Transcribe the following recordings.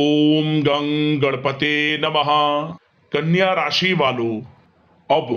ओम गं गणपते नमः। कन्या राशि वालों, अब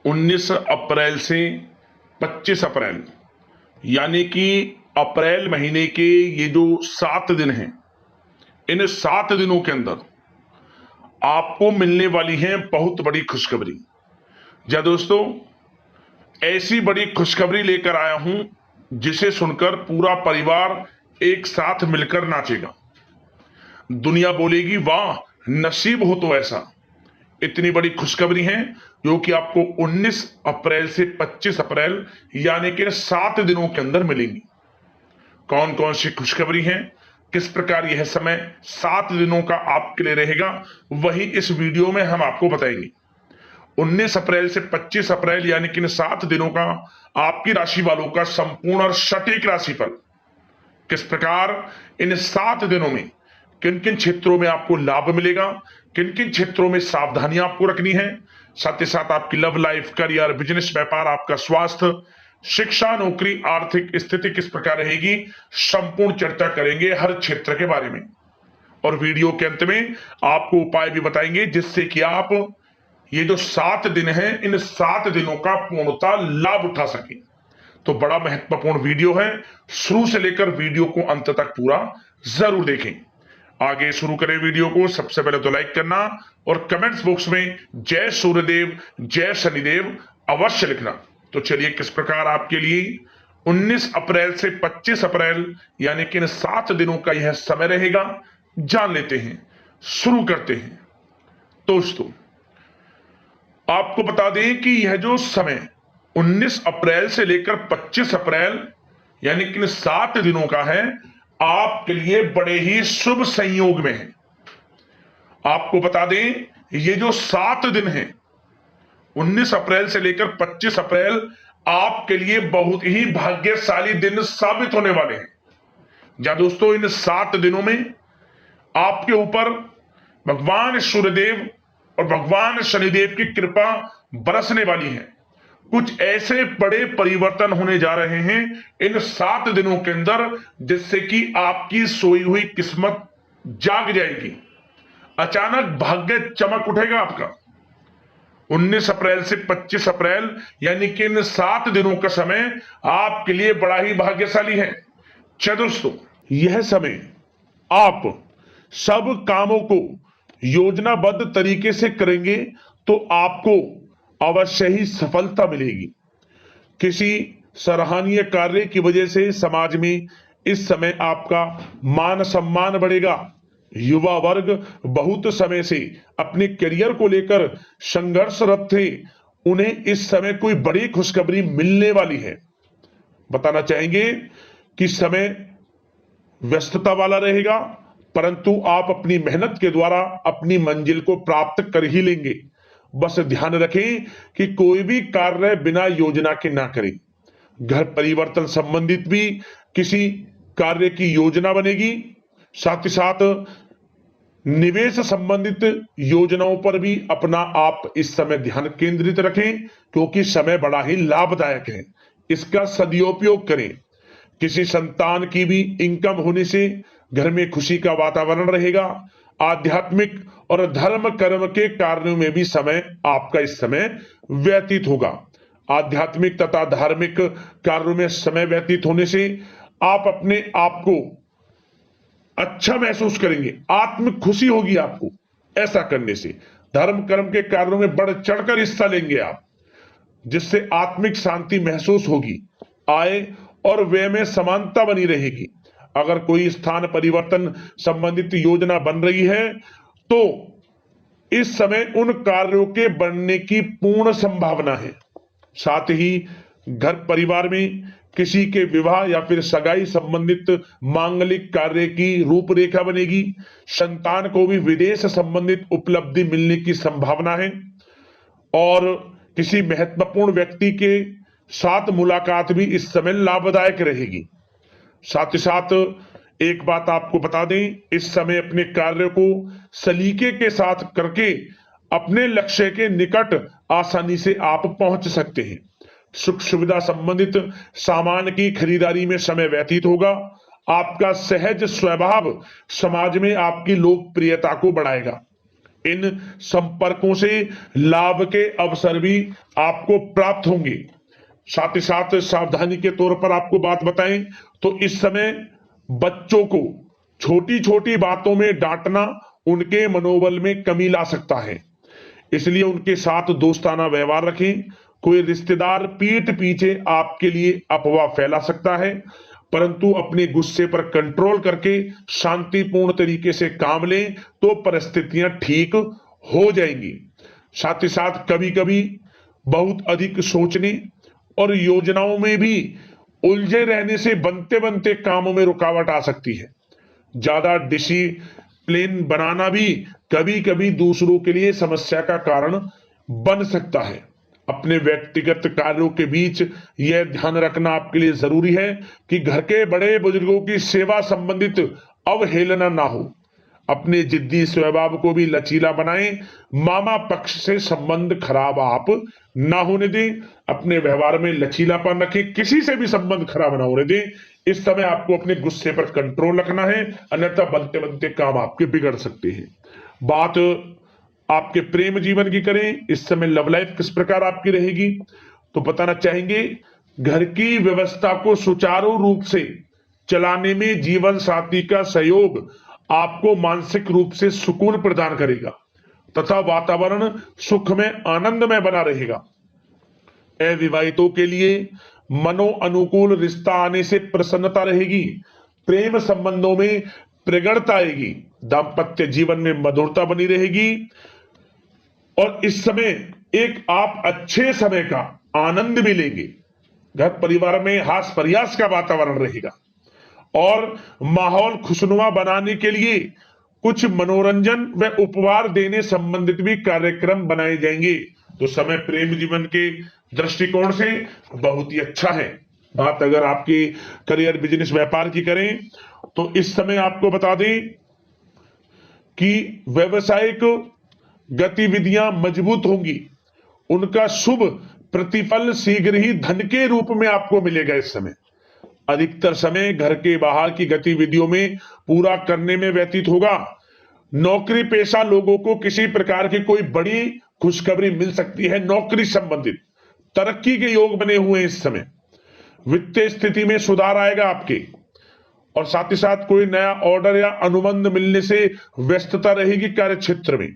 19 अप्रैल से 25 अप्रैल यानी कि अप्रैल महीने के ये जो 7 दिन हैं, इन 7 दिनों के अंदर आपको मिलने वाली है बहुत बड़ी खुशखबरी। या दोस्तों, ऐसी बड़ी खुशखबरी लेकर आया हूं जिसे सुनकर पूरा परिवार एक साथ मिलकर नाचेगा। दुनिया बोलेगी वाह, नसीब हो तो ऐसा। इतनी बड़ी खुशखबरी है जो कि आपको 19 अप्रैल से 25 अप्रैल यानी कि 7 दिनों के अंदर मिलेंगी। कौन कौन सी खुशखबरी है, किस प्रकार यह समय 7 दिनों का आपके लिए रहेगा, वही इस वीडियो में हम आपको बताएंगे। 19 अप्रैल से 25 अप्रैल यानी कि इन 7 दिनों का आपकी राशि वालों का संपूर्ण और सटीक राशिफल किस प्रकार इन 7 दिनों में किन किन क्षेत्रों में आपको लाभ मिलेगा, किन किन क्षेत्रों में सावधानियां आपको रखनी है, साथ ही साथ आपकी लव लाइफ, करियर, बिजनेस, व्यापार, आपका स्वास्थ्य, शिक्षा, नौकरी, आर्थिक स्थिति किस प्रकार रहेगी, संपूर्ण चर्चा करेंगे हर क्षेत्र के बारे में। और वीडियो के अंत में आपको उपाय भी बताएंगे जिससे कि आप ये जो 7 दिन हैं, इन 7 दिनों का पूर्णतः लाभ उठा सके। तो बड़ा महत्वपूर्ण वीडियो है, शुरू से लेकर वीडियो को अंत तक पूरा जरूर देखें। आगे शुरू करें वीडियो को। सबसे पहले तो लाइक करना और कमेंट्स बॉक्स में जय सूर्यदेव, जय शनिदेव अवश्य लिखना। तो चलिए, किस प्रकार आपके लिए 19 अप्रैल से 25 अप्रैल यानी कि इन 7 दिनों का यह समय रहेगा, जान लेते हैं, शुरू करते हैं। दोस्तों, आपको बता दें कि यह जो समय 19 अप्रैल से लेकर 25 अप्रैल यानी कि 7 दिनों का है, आपके लिए बड़े ही शुभ संयोग में है। आपको बता दें, ये जो 7 दिन हैं 19 अप्रैल से लेकर 25 अप्रैल आपके लिए बहुत ही भाग्यशाली दिन साबित होने वाले हैं। या दोस्तों, इन 7 दिनों में आपके ऊपर भगवान सूर्यदेव और भगवान शनिदेव की कृपा बरसने वाली है। कुछ ऐसे बड़े परिवर्तन होने जा रहे हैं इन 7 दिनों के अंदर जिससे कि आपकी सोई हुई किस्मत जाग जाएगी। अचानक भाग्य चमक उठेगा आपका। 19 अप्रैल से 25 अप्रैल यानी कि इन 7 दिनों का समय आपके लिए बड़ा ही भाग्यशाली है। दोस्तों, यह समय आप सब कामों को योजनाबद्ध तरीके से करेंगे तो आपको अवश्य ही सफलता मिलेगी। किसी सराहनीय कार्य की वजह से समाज में इस समय आपका मान सम्मान बढ़ेगा। युवा वर्ग बहुत समय से अपने करियर को लेकर संघर्षरत थे, उन्हें इस समय कोई बड़ी खुशखबरी मिलने वाली है। बताना चाहेंगे कि समय व्यस्तता वाला रहेगा, परंतु आप अपनी मेहनत के द्वारा अपनी मंजिल को प्राप्त कर ही लेंगे। बस ध्यान रखें कि कोई भी कार्य बिना योजना के ना करें। घर परिवर्तन संबंधित भी किसी कार्य की योजना बनेगी। साथ ही साथ निवेश संबंधित योजनाओं पर भी अपना आप इस समय ध्यान केंद्रित रखें, क्योंकि समय बड़ा ही लाभदायक है। इसका सदुपयोग करें। किसी संतान की भी इनकम होने से घर में खुशी का वातावरण रहेगा। आध्यात्मिक और धर्म कर्म के कार्यों में भी समय आपका इस समय व्यतीत होगा। आध्यात्मिक तथा धार्मिक कार्यों में समय व्यतीत होने से आप अपने आप को अच्छा महसूस करेंगे, आत्मिक खुशी होगी आपको। ऐसा करने से धर्म कर्म के कार्यों में बढ़ चढ़कर हिस्सा लेंगे आप, जिससे आत्मिक शांति महसूस होगी। आय और व्यय में समानता बनी रहेगी। अगर कोई स्थान परिवर्तन संबंधित योजना बन रही है तो इस समय उन कार्यों के बनने की पूर्ण संभावना है। साथ ही घर परिवार में किसी के विवाह या फिर सगाई संबंधित मांगलिक कार्य की रूपरेखा बनेगी। संतान को भी विदेश संबंधित उपलब्धि मिलने की संभावना है और किसी महत्वपूर्ण व्यक्ति के साथ मुलाकात भी इस समय लाभदायक रहेगी। साथ ही साथ एक बात आपको बता दें, इस समय अपने कार्य को सलीके के साथ करके अपने लक्ष्य के निकट आसानी से आप पहुंच सकते हैं। सुख सुविधा संबंधित सामान की खरीदारी में समय व्यतीत होगा। आपका सहज स्वभाव समाज में आपकी लोकप्रियता को बढ़ाएगा। इन संपर्कों से लाभ के अवसर भी आपको प्राप्त होंगे। साथ ही साथ सावधानी के तौर पर आपको बात बताएं तो इस समय बच्चों को छोटी छोटी बातों में डांटना उनके मनोबल में कमी ला सकता है, इसलिए उनके साथ दोस्ताना व्यवहार रखें। कोई रिश्तेदार पीठ पीछे आपके लिए अफवाह फैला सकता है, परंतु अपने गुस्से पर कंट्रोल करके शांतिपूर्ण तरीके से काम लें तो परिस्थितियां ठीक हो जाएंगी। साथ ही साथ कभी कभी बहुत अधिक सोचने और योजनाओं में भी उलझे रहने से बनते बनते कामों में रुकावट आ सकती है। ज्यादा डिसिप्लिन बनाना भी कभी कभी दूसरों के लिए समस्या का कारण बन सकता है। अपने व्यक्तिगत कार्यों के बीच यह ध्यान रखना आपके लिए जरूरी है कि घर के बड़े बुजुर्गों की सेवा संबंधित अवहेलना ना हो। अपने जिद्दी स्वभाव को भी लचीला बनाएं। मामा पक्ष से संबंध खराब आप ना होने दें। अपने व्यवहार में लचीलापन रखें, किसी से भी संबंध खराब ना होने दें। इस समय आपको अपने गुस्से पर कंट्रोल रखना है, अन्यथा बनते बनते काम आपके बिगड़ सकते हैं। बात आपके प्रेम जीवन की करें, इस समय लव लाइफ किस प्रकार आपकी रहेगी तो बताना चाहेंगे। घर की व्यवस्था को सुचारू रूप से चलाने में जीवन साथी का सहयोग आपको मानसिक रूप से सुकून प्रदान करेगा तथा वातावरण सुख में आनंद में बना रहेगा। अविवाहितों के लिए मनो अनुकूल रिश्ता आने से प्रसन्नता रहेगी। प्रेम संबंधों में प्रगढ़ता आएगी। दाम्पत्य जीवन में मधुरता बनी रहेगी और इस समय एक आप अच्छे समय का आनंद भी लेंगे। घर परिवार में हास प्रयास का वातावरण रहेगा और माहौल खुशनुमा बनाने के लिए कुछ मनोरंजन व उपहार देने संबंधित भी कार्यक्रम बनाए जाएंगे। तो समय प्रेम जीवन के दृष्टिकोण से बहुत ही अच्छा है। बात अगर आपकी करियर बिजनेस व्यापार की करें तो इस समय आपको बता दें कि व्यवसायिक गतिविधियां मजबूत होंगी। उनका शुभ प्रतिफल शीघ्र ही धन के रूप में आपको मिलेगा। इस समय अधिकतर समय घर के बाहर की गतिविधियों में पूरा करने में व्यतीत होगा। नौकरी पेशा लोगों को किसी प्रकार की कोई बड़ी खुशखबरी मिल सकती है। नौकरी संबंधित तरक्की के योग बने हुए हैं। इस समय वित्तीय स्थिति में सुधार आएगा आपके, और साथ ही साथ कोई नया ऑर्डर या अनुबंध मिलने से व्यस्तता रहेगी। कार्य क्षेत्र में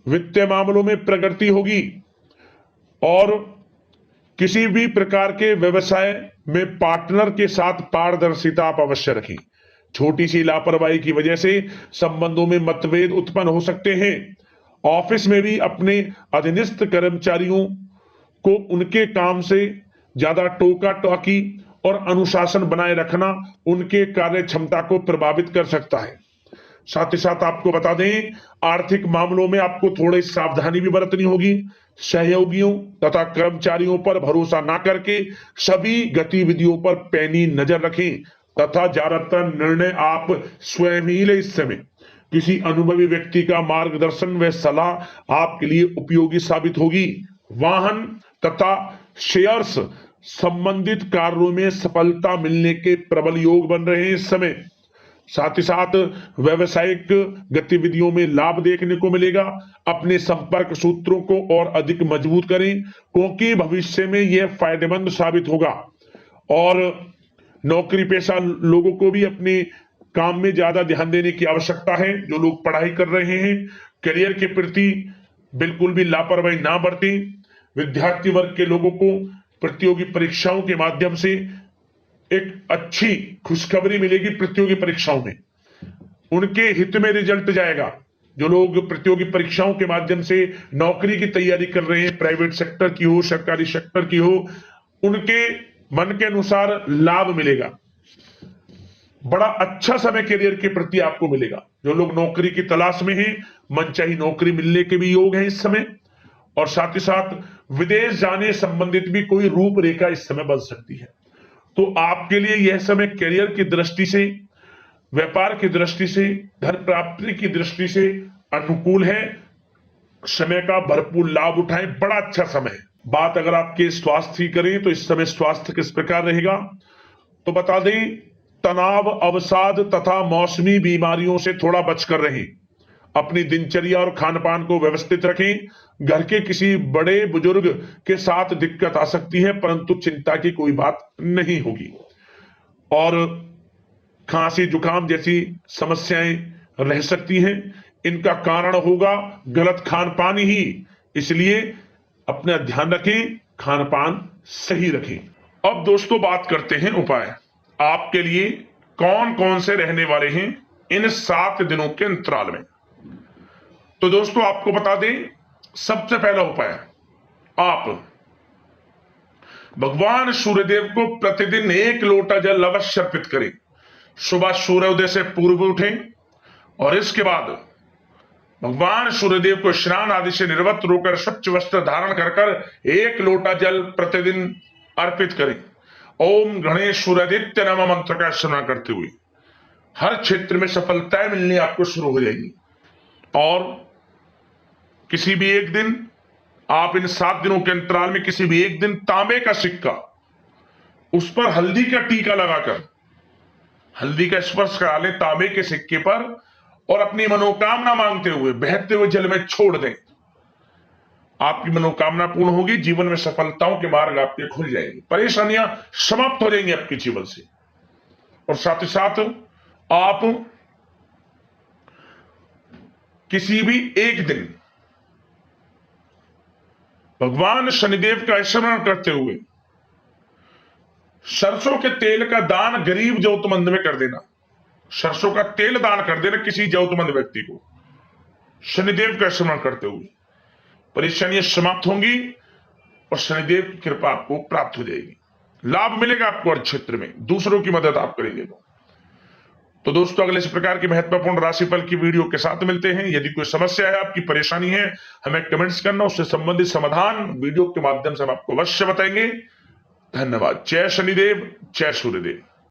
वित्तीय मामलों में प्रगति होगी और किसी भी प्रकार के व्यवसाय में पार्टनर के साथ पारदर्शिता आप अवश्य रखें। छोटी सी लापरवाही की वजह से संबंधों में मतभेद उत्पन्न हो सकते हैं। ऑफिस में भी अपने अधीनस्थ कर्मचारियों को उनके काम से ज्यादा टोका टाकी और अनुशासन बनाए रखना उनके कार्य क्षमता को प्रभावित कर सकता है। साथ ही साथ आपको बता दें, आर्थिक मामलों में आपको थोड़ी सावधानी भी बरतनी होगी। सहयोगियों तथा कर्मचारियों पर भरोसा ना करके सभी गतिविधियों पर पैनी नजर रखें तथा ज्यादातर निर्णय आप स्वयं ही लें। इस समय किसी अनुभवी व्यक्ति का मार्गदर्शन व सलाह आपके लिए उपयोगी साबित होगी। वाहन तथा शेयर्स संबंधित कार्यों में सफलता मिलने के प्रबल योग बन रहे हैं इस समय। साथ ही साथ व्यवसायिक गतिविधियों में लाभ देखने को मिलेगा। अपने संपर्क सूत्रों को और अधिक मजबूत करें क्योंकि भविष्य में यह फायदेमंद साबित होगा। और नौकरी पेशा लोगों को भी अपने काम में ज्यादा ध्यान देने की आवश्यकता है। जो लोग पढ़ाई कर रहे हैं, करियर के प्रति बिल्कुल भी लापरवाही ना बरतें। विद्यार्थी वर्ग के लोगों को प्रतियोगी परीक्षाओं के माध्यम से एक अच्छी खुशखबरी मिलेगी। प्रतियोगी परीक्षाओं में उनके हित में रिजल्ट जाएगा। जो लोग प्रतियोगी परीक्षाओं के माध्यम से नौकरी की तैयारी कर रहे हैं, प्राइवेट सेक्टर की हो, सरकारी सेक्टर की हो, उनके मन के अनुसार लाभ मिलेगा। बड़ा अच्छा समय करियर के प्रति आपको मिलेगा। जो लोग नौकरी की तलाश में हैं, मनचाही नौकरी मिलने के भी योग हैं इस समय। और साथ ही साथ विदेश जाने संबंधित भी कोई रूपरेखा इस समय बन सकती है। तो आपके लिए यह समय करियर की दृष्टि से, व्यापार की दृष्टि से, धन प्राप्ति की दृष्टि से अनुकूल है। समय का भरपूर लाभ उठाएं, बड़ा अच्छा समय है। बात अगर आपके स्वास्थ्य की करें तो इस समय स्वास्थ्य किस प्रकार रहेगा तो बता दें तनाव, अवसाद तथा मौसमी बीमारियों से थोड़ा बचकर रहें। अपनी दिनचर्या और खान पान को व्यवस्थित रखें। घर के किसी बड़े बुजुर्ग के साथ दिक्कत आ सकती है, परंतु चिंता की कोई बात नहीं होगी। और खांसी जुकाम जैसी समस्याएं रह सकती हैं, इनका कारण होगा गलत खान पान ही। इसलिए अपना ध्यान रखें, खान पान सही रखें। अब दोस्तों बात करते हैं उपाय आपके लिए कौन कौन से रहने वाले हैं इन 7 दिनों के अंतराल में। तो दोस्तों आपको बता दें, सबसे पहला उपाय, आप भगवान सूर्यदेव को प्रतिदिन 1 लोटा जल अवश्य अर्पित करें। सुबह सूर्योदय से पूर्व उठें और इसके बाद भगवान सूर्यदेव को स्नान आदि से निर्वस्त्र होकर स्वच्छ वस्त्र धारण कर 1 लोटा जल प्रतिदिन अर्पित करें। ओम गणेश सूर्यादित्य नमः मंत्र का स्मरण करते हुए हर क्षेत्र में सफलताएं मिलनी आपको शुरू हो जाएगी। और किसी भी एक दिन आप इन 7 दिनों के अंतराल में किसी भी एक दिन तांबे का सिक्का, उस पर हल्दी का टीका लगाकर हल्दी का स्पर्श करा लें तांबे के सिक्के पर और अपनी मनोकामना मांगते हुए बहते हुए जल में छोड़ दें। आपकी मनोकामना पूर्ण होगी, जीवन में सफलताओं के मार्ग आपके खुल जाएंगे, परेशानियां समाप्त हो जाएंगी आपके जीवन से। और साथ ही साथ आप किसी भी एक दिन भगवान शनिदेव का स्मरण करते हुए सरसों के तेल का दान गरीब जरूरतमंद में कर देना। सरसों का तेल दान कर देना किसी जरूरतमंद व्यक्ति को, शनिदेव का स्मरण करते हुए परेशानियां समाप्त होंगी और शनिदेव की कृपा आपको प्राप्त हो जाएगी। लाभ मिलेगा आपको हर क्षेत्र में, दूसरों की मदद आप करेंगे तो दोस्तों अगले इस प्रकार की महत्वपूर्ण राशिफल की वीडियो के साथ मिलते हैं। यदि कोई समस्या है, आपकी परेशानी है, हमें कमेंट्स करना, उससे संबंधित समाधान वीडियो के माध्यम से हम आपको अवश्य बताएंगे। धन्यवाद। जय शनिदेव, जय सूर्यदेव।